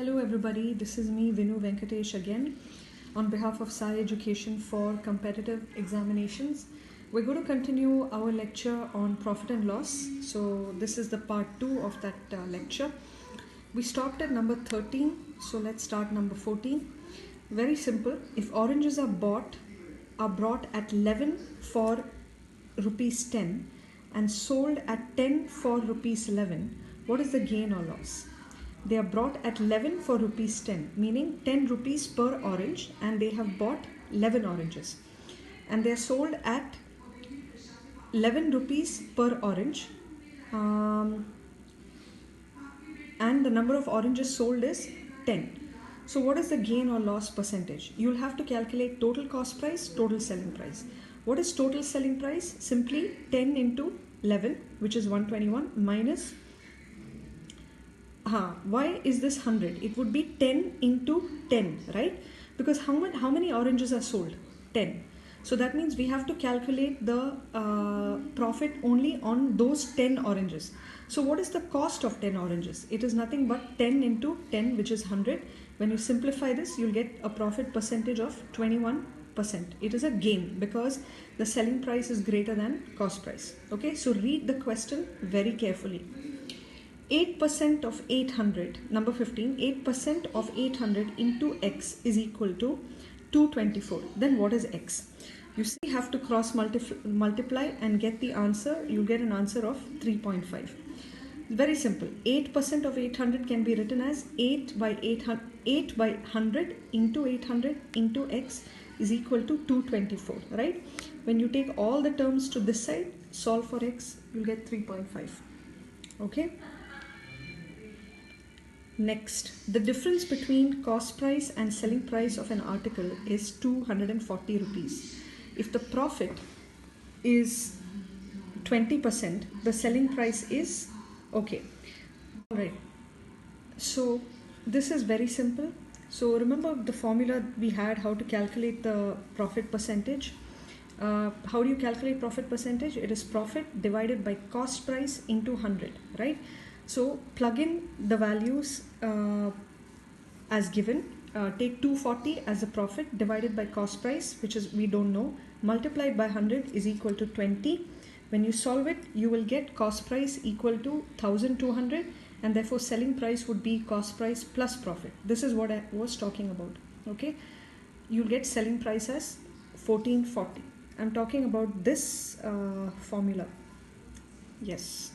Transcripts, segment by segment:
Hello everybody, this is me Vinu Venkatesh again on behalf of Sai Education for Competitive Examinations. We're going to continue our lecture on profit and loss. So this is the part 2 of that lecture. We stopped at number 13, so let's start number 14. Very simple. If oranges are brought at 11 for rupees 10 and sold at 10 for rupees 11, what is the gain or loss? They are brought at 11 for rupees 10, meaning 10 rupees per orange, and they have bought 11 oranges. And they are sold at 11 rupees per orange. And the number of oranges sold is 10. So what is the gain or loss percentage? You'll have to calculate total cost price, total selling price. What is total selling price? Simply 10 into 11, which is 121, minus why is this 100? It would be 10 into 10, right? Because how many oranges are sold? 10. So that means we have to calculate the profit only on those 10 oranges. So what is the cost of 10 oranges? It is nothing but 10 into 10, which is 100. When you simplify this, you'll get a profit percentage of 21%. It is a gain because the selling price is greater than cost price. Okay, so read the question very carefully. 8% of 800, number 15, 8% of 800 into x is equal to 224. Then what is x? You see, have to cross multiply and get the answer. You get an answer of 3.5. Very simple. 8% of 800 can be written as 8 by 100 into 800 into x is equal to 224, right? When you take all the terms to this side, solve for x, you'll get 3.5. Okay. Next, the difference between cost price and selling price of an article is 240 rupees. If the profit is 20%, the selling price is okay. Alright, so this is very simple. So remember the formula we had, how to calculate the profit percentage. How do you calculate profit percentage? It is profit divided by cost price into 100, right? So plug in the values as given. Take 240 as the profit divided by cost price, which is we don't know, multiplied by 100 is equal to 20. When you solve it, you will get cost price equal to 1200, and therefore selling price would be cost price plus profit. This is what I was talking about. Okay, you'll get selling price as 1440. I'm talking about this formula. Yes.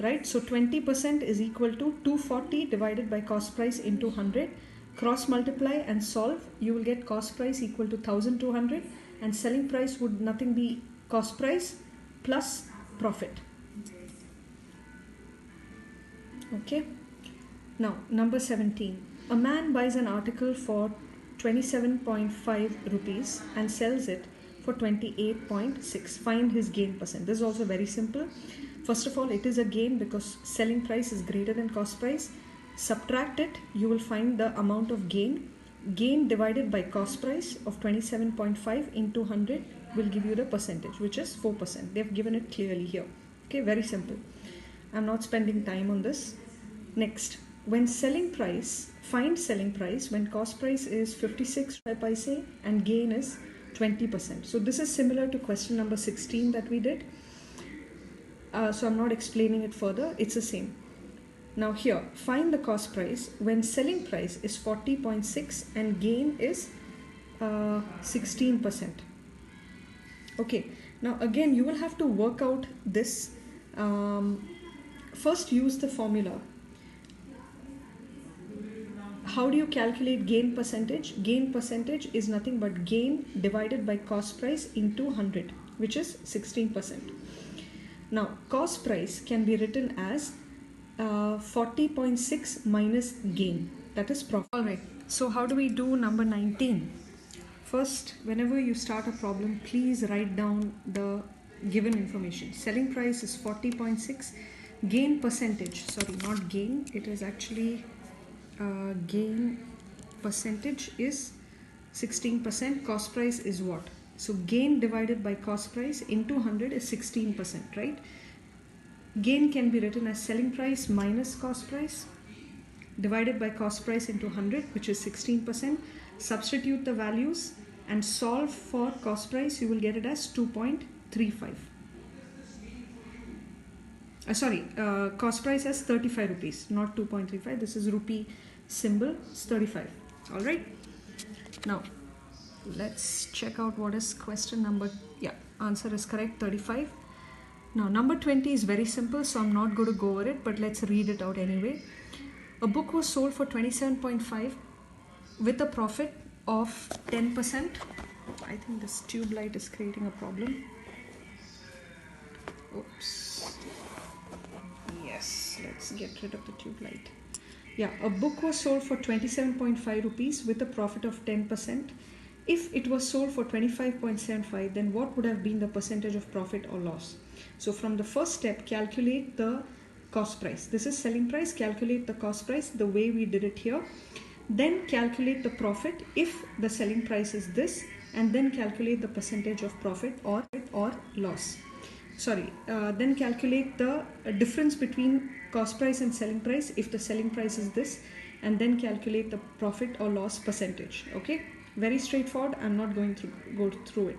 Right, so 20% is equal to 240 divided by cost price into 100. Cross multiply and solve, you will get cost price equal to 1200, and selling price would nothing be cost price plus profit. Okay, now number 17. A man buys an article for 27.5 rupees and sells it for 28.6. Find his gain percent. This is also very simple. First of all, it is a gain because selling price is greater than cost price. Subtract it, you will find the amount of gain. Gain divided by cost price of 27.5 into 100 will give you the percentage, which is 4%. They've given it clearly here. Okay, very simple. I'm not spending time on this. Next, when selling price, find selling price when cost price is 56 paise and gain is 20%. So this is similar to question number 16 that we did. So I'm not explaining it further. It's the same. Now here, find the cost price when selling price is 40.6 and gain is 16%. Okay. Now again, you will have to work out this. First, use the formula. How do you calculate gain percentage? Gain percentage is nothing but gain divided by cost price into 100, which is 16%. Now, cost price can be written as 40.6 minus gain. That is profit. Alright, so how do we do number 19? First, whenever you start a problem, please write down the given information. Selling price is 40.6. Gain percentage, sorry, not gain. It is actually gain percentage is 16%. Cost price is what? So gain divided by cost price into 100 is 16%, right? Gain can be written as selling price minus cost price divided by cost price into 100, which is 16%. Substitute the values and solve for cost price. You will get it as 2.35. Cost price as 35 rupees, not 2.35. This is rupee symbol, it's 35. All right. Now, let's check out what is question number. Yeah, answer is correct, 35. Now, number 20 is very simple, so I'm not going to go over it, but let's read it out anyway. A book was sold for 27.5 with a profit of 10%. I think this tube light is creating a problem. Oops. Yes, let's get rid of the tube light. Yeah, a book was sold for 27.5 rupees with a profit of 10%. If it was sold for 25.75, then what would have been the percentage of profit or loss? So from the first step, calculate the cost price. This is selling price, calculate the cost price the way we did it here. Then calculate the profit if the selling price is this, and then calculate the percentage of profit or loss. Then calculate the difference between cost price and selling price if the selling price is this, and then calculate the profit or loss percentage. Okay, very straightforward. I'm not going to go through it.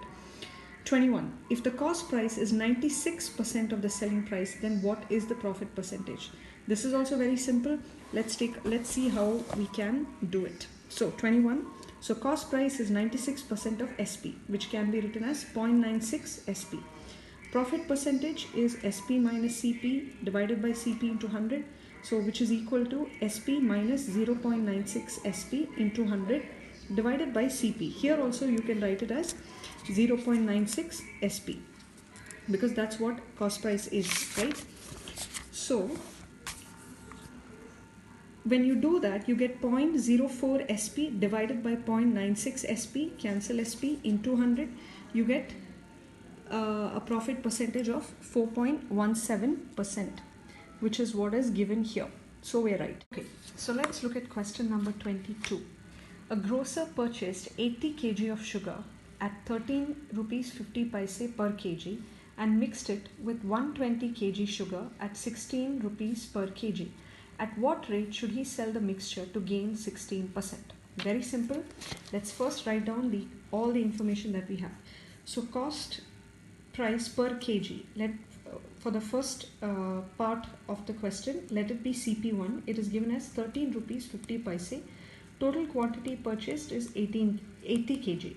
21. If the cost price is 96% of the selling price, then what is the profit percentage? This is also very simple. Let's see how we can do it. So 21. So cost price is 96% of SP, which can be written as 0.96 SP. Profit percentage is SP minus CP divided by CP into 100. So which is equal to SP minus 0.96 SP into 100 divided by CP. Here also you can write it as 0.96 SP because that's what cost price is, right? So when you do that, you get 0.04 SP divided by 0.96 SP, cancel SP, into 100. You get a profit percentage of 4.17%, which is what is given here. So we're right. Okay, so let's look at question number 22. A grocer purchased 80 kg of sugar at 13 rupees 50 paise per kg and mixed it with 120 kg sugar at 16 rupees per kg. At what rate should he sell the mixture to gain 16%? Very simple. Let's first write down all the information that we have. So cost price per kg. For the first part of the question, let it be CP1. It is given as 13 rupees 50 paise. Total quantity purchased is 80 kg.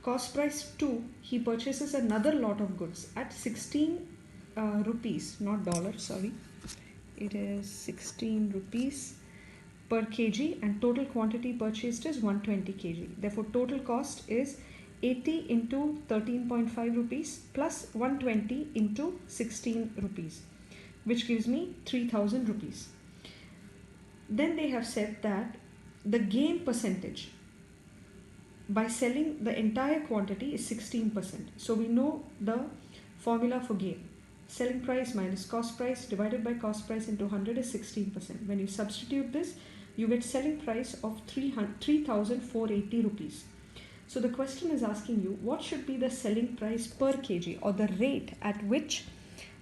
Cost price 2, he purchases another lot of goods at 16 rupees, not dollar, sorry. It is 16 rupees per kg and total quantity purchased is 120 kg. Therefore, total cost is 80 into 13.5 rupees plus 120 into 16 rupees, which gives me 3000 rupees. Then they have said that the gain percentage by selling the entire quantity is 16%. So we know the formula for gain. Selling price minus cost price divided by cost price into 100 is 16%. When you substitute this, you get selling price of 3,480 rupees. So the question is asking you, what should be the selling price per kg or the rate at which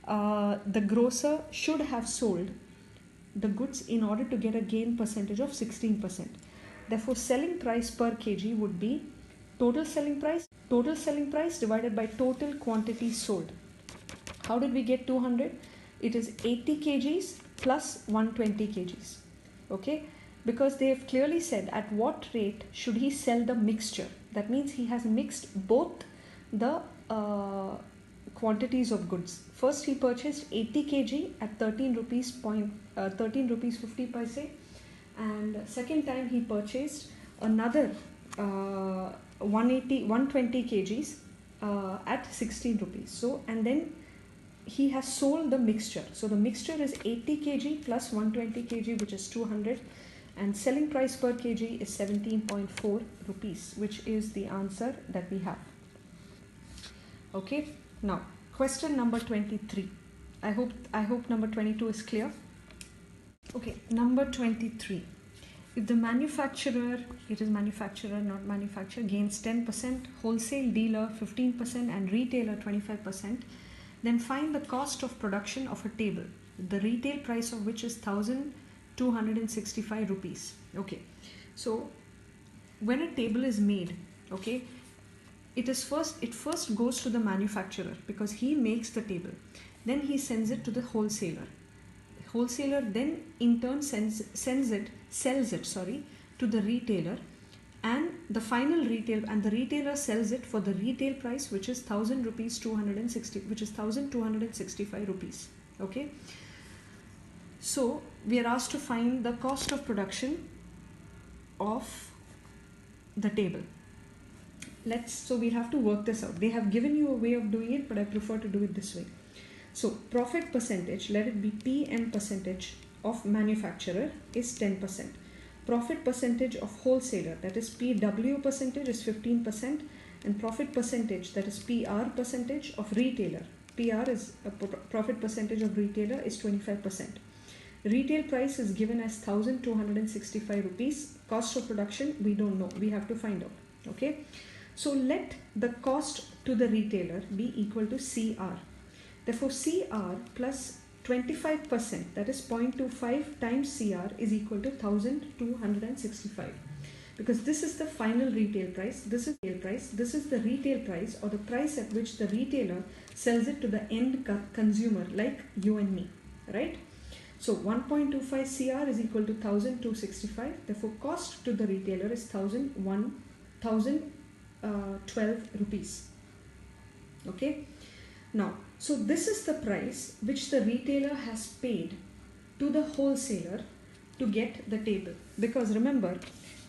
the grocer should have sold the goods in order to get a gain percentage of 16%. Therefore, selling price per kg would be total selling price divided by total quantity sold. How did we get 200? It is 80 kgs plus 120 kgs. Okay, because they have clearly said at what rate should he sell the mixture. That means he has mixed both the quantities of goods. First he purchased 80 kg at 13 rupees 50 paise, and second time he purchased another 120 kgs at 16 rupees. So, and then he has sold the mixture. So the mixture is 80 kg plus 120 kg, which is 200, and selling price per kg is 17.4 rupees, which is the answer that we have. Okay, now question number 23. I hope number 22 is clear. Okay, number 23. If the manufacturer, it is manufacturer not manufacturer, gains 10%, wholesale dealer 15% and retailer 25%, then find the cost of production of a table, the retail price of which is 1000 265 rupees. Okay, so when a table is made, okay, it first goes to the manufacturer because he makes the table. Then he sends it to the wholesaler. Wholesaler then in turn sells it to the retailer, and the retailer sells it for the retail price, which is 1000 rupees, 1265 rupees. Okay, so we are asked to find the cost of production of the table. So we have to work this out. They have given you a way of doing it, but I prefer to do it this way. So profit percentage, let it be PM percentage of manufacturer, is 10%. Profit percentage of wholesaler, that is PW percentage, is 15%, and profit percentage, that is PR percentage of retailer, PR is a profit percentage of retailer, is 25%. Retail price is given as 1265 rupees. Cost of production, we don't know, we have to find out. Okay, so let the cost to the retailer be equal to CR. Therefore CR plus 25%, that is 0.25 times CR, is equal to 1265, because this is the final retail price, this is the retail price, or the price at which the retailer sells it to the end consumer like you and me, right? So 1.25 CR is equal to 1265. Therefore cost to the retailer is 1012 rupees. Okay, now so this is the price which the retailer has paid to the wholesaler to get the table, because remember,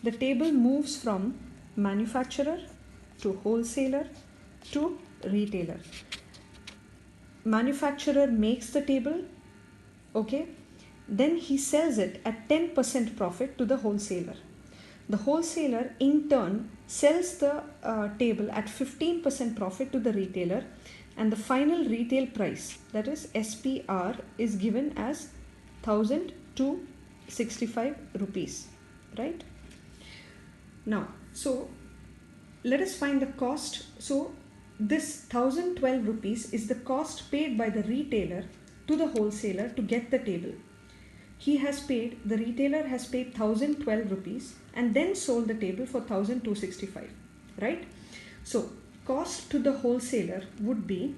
the table moves from manufacturer to wholesaler to retailer. Manufacturer makes the table, okay, then he sells it at 10% profit to the wholesaler. The wholesaler in turn sells the table at 15% profit to the retailer, and the final retail price, that is SPR, is given as 1265 rupees, right? Now, so let us find the cost. So this 1012 rupees is the cost paid by the retailer to the wholesaler to get the table. The retailer has paid 1012 rupees and then sold the table for 1265, right? So cost to the wholesaler would be,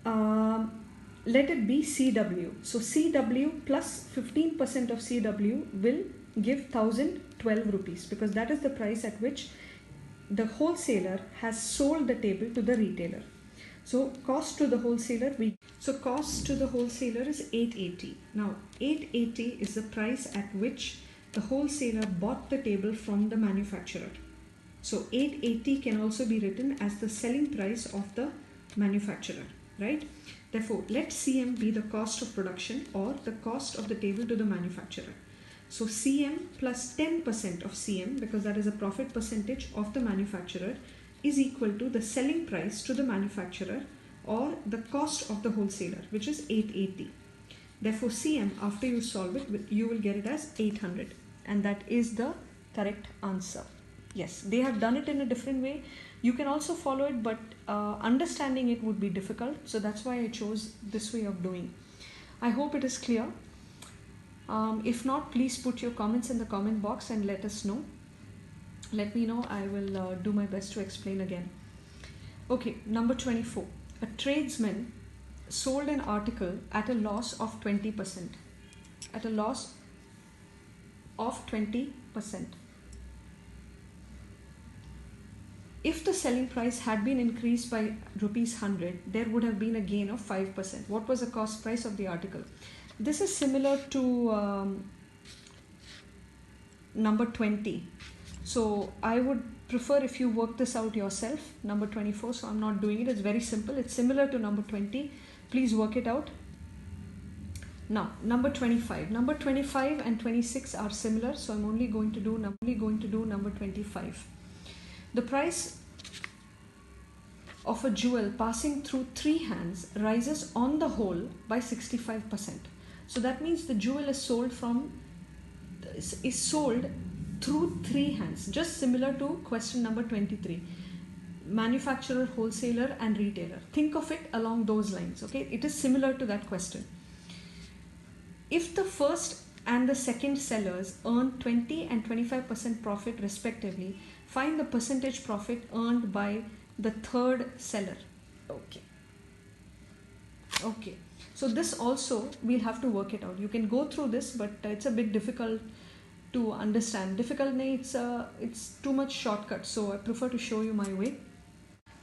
let it be CW. So CW plus 15% of CW will give 1012 rupees, because that is the price at which the wholesaler has sold the table to the retailer. So cost to the wholesaler is 880. Now 880 is the price at which the wholesaler bought the table from the manufacturer. So 880 can also be written as the selling price of the manufacturer, right? Therefore, let CM be the cost of production or the cost of the table to the manufacturer. So CM plus 10% of CM, because that is a profit percentage of the manufacturer, is equal to the selling price to the manufacturer or the cost of the wholesaler, which is 880. Therefore CM, after you solve it, you will get it as 800, and that is the correct answer. Yes, they have done it in a different way. You can also follow it, but understanding it would be difficult, so that's why I chose this way of doing. I hope it is clear. If not, please put your comments in the comment box and let us know. Let me know. I will do my best to explain again. Okay, number 24. A tradesman sold an article at a loss of 20%. At a loss of 20%. If the selling price had been increased by ₹100, there would have been a gain of 5%. What was the cost price of the article? This is similar to number 20. So I would prefer if you work this out yourself, number 24. So I'm not doing it. It's very simple. It's similar to number 20. Please work it out. Now, number 25. Number 25 and 26 are similar. So I'm only going to do number 25. The price of a jewel passing through 3 hands rises on the whole by 65%. So that means the jewel is sold through 3 hands, just similar to question number 23. Manufacturer, wholesaler and retailer. Think of it along those lines, okay? It is similar to that question. If the first and the second sellers earn 20 and 25% profit respectively, find the percentage profit earned by the third seller. Okay, so this also we'll have to work it out. You can go through this, but it's a bit difficult to understand. Difficult it's too much shortcut, so I prefer to show you my way.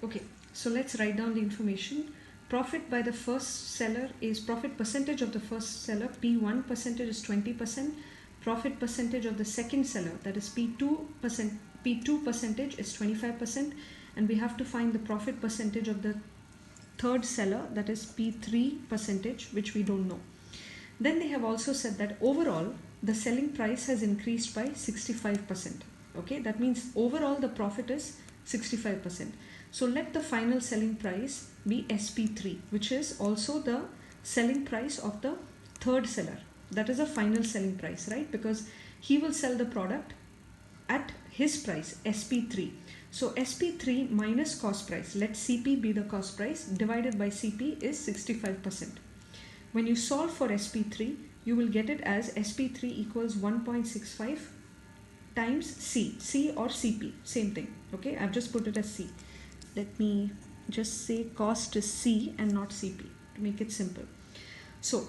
Okay, so let's write down the information. Profit by the first seller is profit percentage of the first seller. P1 percentage is 20%. Profit percentage of the second seller, that is P2%. P2 percentage is 25%, and we have to find the profit percentage of the third seller, that is P3 percentage, which we don't know. Then they have also said that overall the selling price has increased by 65%. Okay, that means overall the profit is 65%. So let the final selling price be SP3, which is also the selling price of the third seller. That is a final selling price, right? Because he will sell the product at his price, SP3. So SP3 minus cost price, let CP be the cost price, divided by CP is 65%. When you solve for SP3, you will get it as SP3 equals 1.65 times C or CP, same thing. Okay, I've just put it as C. Let me just say cost is C and not CP to make it simple. So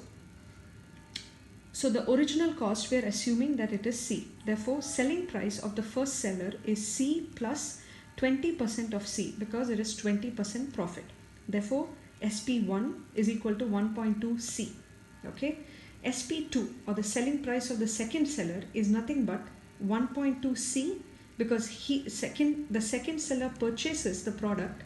the original cost, we are assuming that it is C. Therefore, selling price of the first seller is C plus 20% of C, because it is 20% profit. Therefore, SP1 is equal to 1.2 C. Okay. SP2, or the selling price of the second seller, is nothing but 1.2 C, because the second seller purchases the product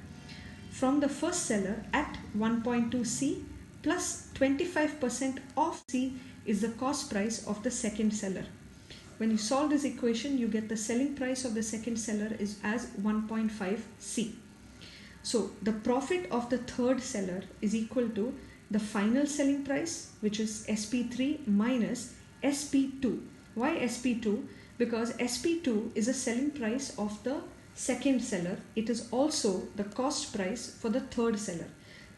from the first seller at 1.2 C plus 25% of C is the cost price of the second seller. When you solve this equation, you get the selling price of the second seller is as 1.5 C. So the profit of the third seller is equal to the final selling price, which is SP3 minus SP2. Why SP2? Because SP2 is a selling price of the second seller. It is also the cost price for the third seller.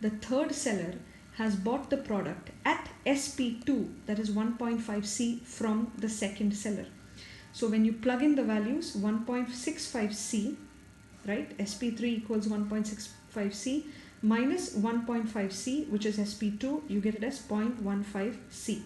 The third seller has bought the product at SP2, that is 1.5 C, from the second seller. So when you plug in the values, 1.65 C, right, SP3 equals 1.65 C minus 1.5 C, which is SP2, you get it as 0.15 C.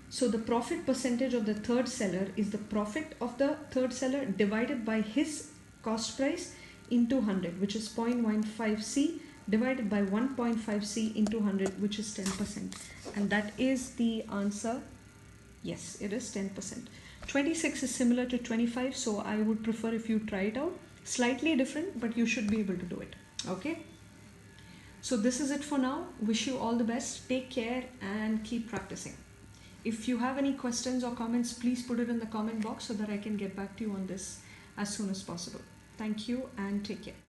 So the profit percentage of the third seller is the profit of the third seller divided by his cost price into 100, which is 0.15 C, divided by 1.5 C into 100, which is 10%. And that is the answer. Yes, it is 10%. 26 is similar to 25, so I would prefer if you try it out. Slightly different, but you should be able to do it. Okay. So this is it for now. Wish you all the best. Take care and keep practicing. If you have any questions or comments, please put it in the comment box so that I can get back to you on this as soon as possible. Thank you and take care.